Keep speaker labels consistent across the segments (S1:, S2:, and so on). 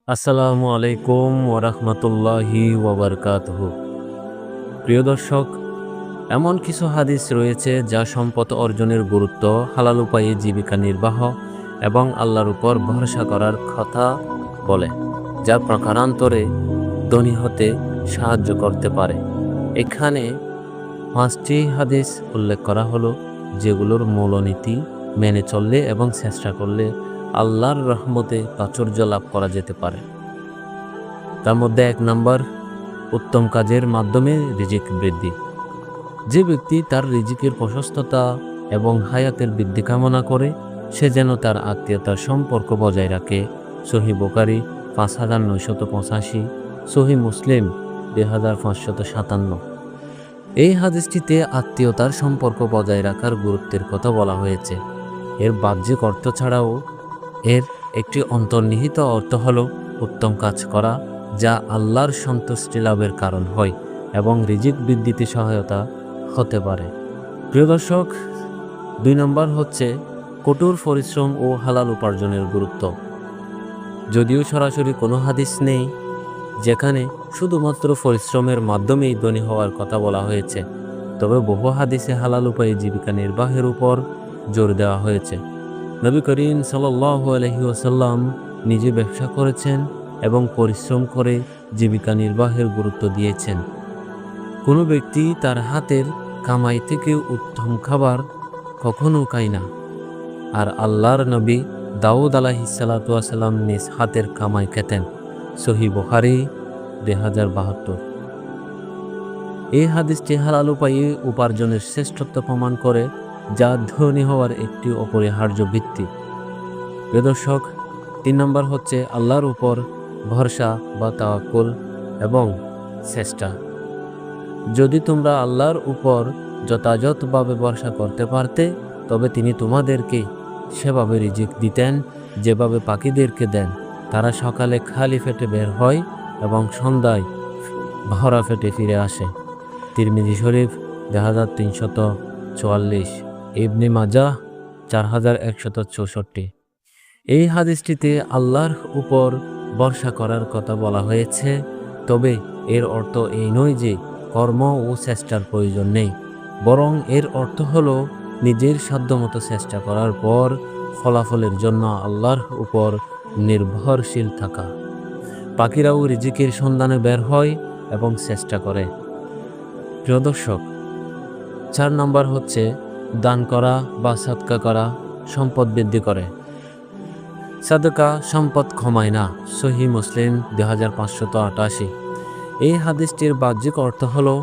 S1: আসসালামু আলাইকুম ওরহমতুল্লাহি ওবরকাতুহু। প্রিয় দর্শক, এমন কিছু হাদিস রয়েছে যা সম্পদ অর্জনের গুরুত্ব, হালাল উপায়ে জীবিকা নির্বাহ এবং আল্লাহর উপর ভরসা করার কথা বলে, যা প্রকারান্তরে ধনী হতে সাহায্য করতে পারে। এখানে 5টি হাদিস উল্লেখ করা হলো, যেগুলোর মূলনীতি মেনে চললে এবং চেষ্টা করলে আল্লাহর রহমতে প্রাচুর্য লাভ করা যেতে পারে। তার মধ্যে 1 নম্বর, উত্তম কাজের মাধ্যমে রিজিক বৃদ্ধি। যে ব্যক্তি তার রিজিকের প্রশস্ততা এবং হায়াতের বৃদ্ধি কামনা করে, সে যেন তার আত্মীয়তার সম্পর্ক বজায় রাখে। সহিহ বুখারী 5985, সহিহ মুসলিম 2557। এই হাদিসটিতে আত্মীয়তার সম্পর্ক বজায় রাখার গুরুত্বের কথা বলা হয়েছে। এর বাহ্যিক অর্থ ছাড়াও এর একটি অন্তর্নিহিত অর্থ হল উত্তম কাজ করা, যা আল্লাহর সন্তুষ্টি লাভের কারণ হয় এবং রিজিক বৃদ্ধিতে সহায়তা হতে পারে। প্রিয় দর্শক, 2 নম্বর হচ্ছে কঠোর পরিশ্রম ও হালাল উপার্জনের গুরুত্ব। যদিও সরাসরি কোনো হাদিস নেই যেখানে শুধুমাত্র পরিশ্রমের মাধ্যমেই ধনী হওয়ার কথা বলা হয়েছে, তবে বহু হাদিসে হালাল উপায়ে জীবিকা নির্বাহের উপর জোর দেওয়া হয়েছে। নবী করিম সাল্লাল্লাহু আলাইহি ওয়াসাল্লাম নিজে ব্যবসা করেছেন এবং পরিশ্রম করে জীবিকা নির্বাহের গুরুত্ব দিয়েছেন। কোনো ব্যক্তি তার হাতের কামাই থেকে উত্তম খাবার কখনো খায় না। আর আল্লাহর নবী দাউদ আলাইহিস সালাতু ওয়াস সালাম নিজ হাতের কামাই খেতেন। সহিহ বুখারী 2072। এই হাদিসটি হালাল উপায়ে উপার্জনের শ্রেষ্ঠত্ব প্রমাণ করে, যা ধনী হওয়ার একটি অপরিহার্য ভিত্তি। প্রিয় দর্শক, 3 নম্বর হচ্ছে আল্লাহর উপর ভরসা বা তাওয়াক্কুল এবং চেষ্টা। যদি তোমরা আল্লাহর উপর যথাযথভাবে ভরসা করতে পারতে, তবে তিনি তোমাদেরকে সেভাবে রিজিক দিতেন যেভাবে পাখিদেরকে দেন। তারা সকালে খালি পেটে বের হয় এবং সন্ধ্যায় ভরা পেটে ফিরে আসে। তিরমিজি শরীফ 2344, ইবনে মাজাহ 4164। এই হাদিসটিতে আল্লাহর উপর ভরসা করার কথা বলা হয়েছে, তবে এর অর্থ এই নয় যে কর্ম ও চেষ্টার প্রয়োজন নেই, বরং এর অর্থ হলো নিজের সাধ্যমতো চেষ্টা করার পর ফলাফলের জন্য আল্লাহর উপর নির্ভরশীল থাকা। পাখিরাও রিজিকের সন্ধানে বের হয় এবং চেষ্টা করে। প্রিয় দর্শক, 4 নম্বর হচ্ছে দান করা বা সাদকা করা সম্পদ বৃদ্ধি করে। সাদকা সম্পদ কমায় না। সহিহ মুসলিম 2588। এই হাদিসটির বাহ্যিক অর্থ হলো,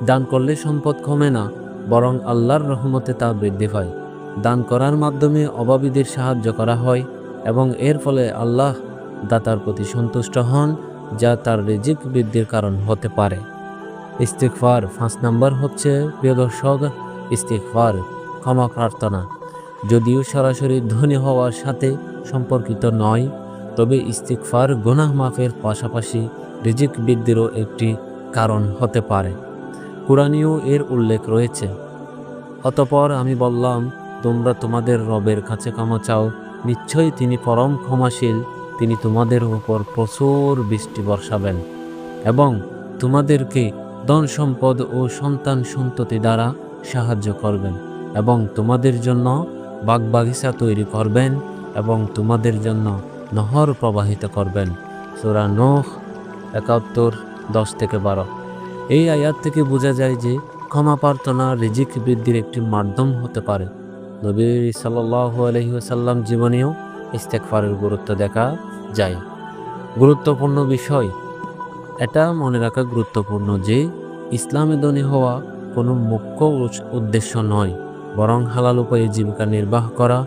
S1: দান করলে সম্পদ কমে না, বরং আল্লাহর রহমতে তা বৃদ্ধি পায়। দান করার মাধ্যমে অভাবীদের সাহায্য করা হয় এবং এর ফলে আল্লাহ দাতার প্রতি সন্তুষ্ট হন, যা তার রিজিক বৃদ্ধির কারণ হতে পারে। ইস্তিগফার 5 নম্বর হচ্ছে, প্রিয় দর্শক, ইস্তিগফার ক্ষমা প্রার্থনা। যদিও সরাসরি ধনী হওয়ার সাথে সম্পর্কিত নয়, তবে ইস্তিগফার গুনাহ মাফের পাশাপাশি রিজিক বৃদ্ধিরও একটি কারণ হতে পারে। কুরআনেও এর উল্লেখ রয়েছে। অতঃপর আমি বললাম, তোমরা তোমাদের রবের কাছে ক্ষমা চাও, নিশ্চয়ই তিনি পরম ক্ষমাশীল। তিনি তোমাদের উপর প্রচুর বৃষ্টি বর্ষাবেন এবং তোমাদেরকে ধন সম্পদ ও সন্তান সন্ততি দ্বারা সাহায্য করবেন এবং তোমাদের জন্য বাগবাগিচা তৈরি করবেন এবং তোমাদের জন্য নহর প্রবাহিত করবেন। সূরা নূহ 71, 10-12। এই আয়াত থেকে বোঝা যায় যে ক্ষমা প্রার্থনা রিজিক বৃদ্ধির একটি মাধ্যম হতে পারে। নবী সাল্লাল্লাহু আলাইহি ওয়াসাল্লাম জীবনেও ইস্তিগফারের গুরুত্ব দেখা যায়। গুরুত্বপূর্ণ বিষয় এটা মনে রাখা গুরুত্বপূর্ণ যে ইসলামে ধনী হওয়া কোনো মুখ্য উদ্দেশ্য নয়, বরং হালাল উপায়ে জীবিকা নির্বাহ করা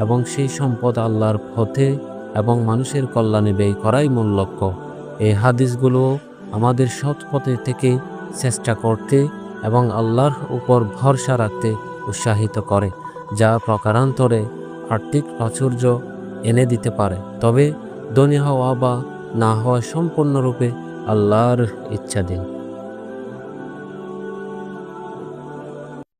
S1: এবং সেই সম্পদ আল্লাহর পথে এবং মানুষের কল্যাণে ব্যয় করাই মূল লক্ষ্য। এই হাদিসগুলো আমাদের সৎ পথে থেকে চেষ্টা করতে এবং আল্লাহর উপর ভরসা রাখতে উৎসাহিত করে, যা প্রকারান্তরে আর্থিক প্রাচুর্য এনে দিতে পারে। তবে ধনী হওয়া বা না হওয়া সম্পূর্ণরূপে আল্লাহর ইচ্ছাধীন।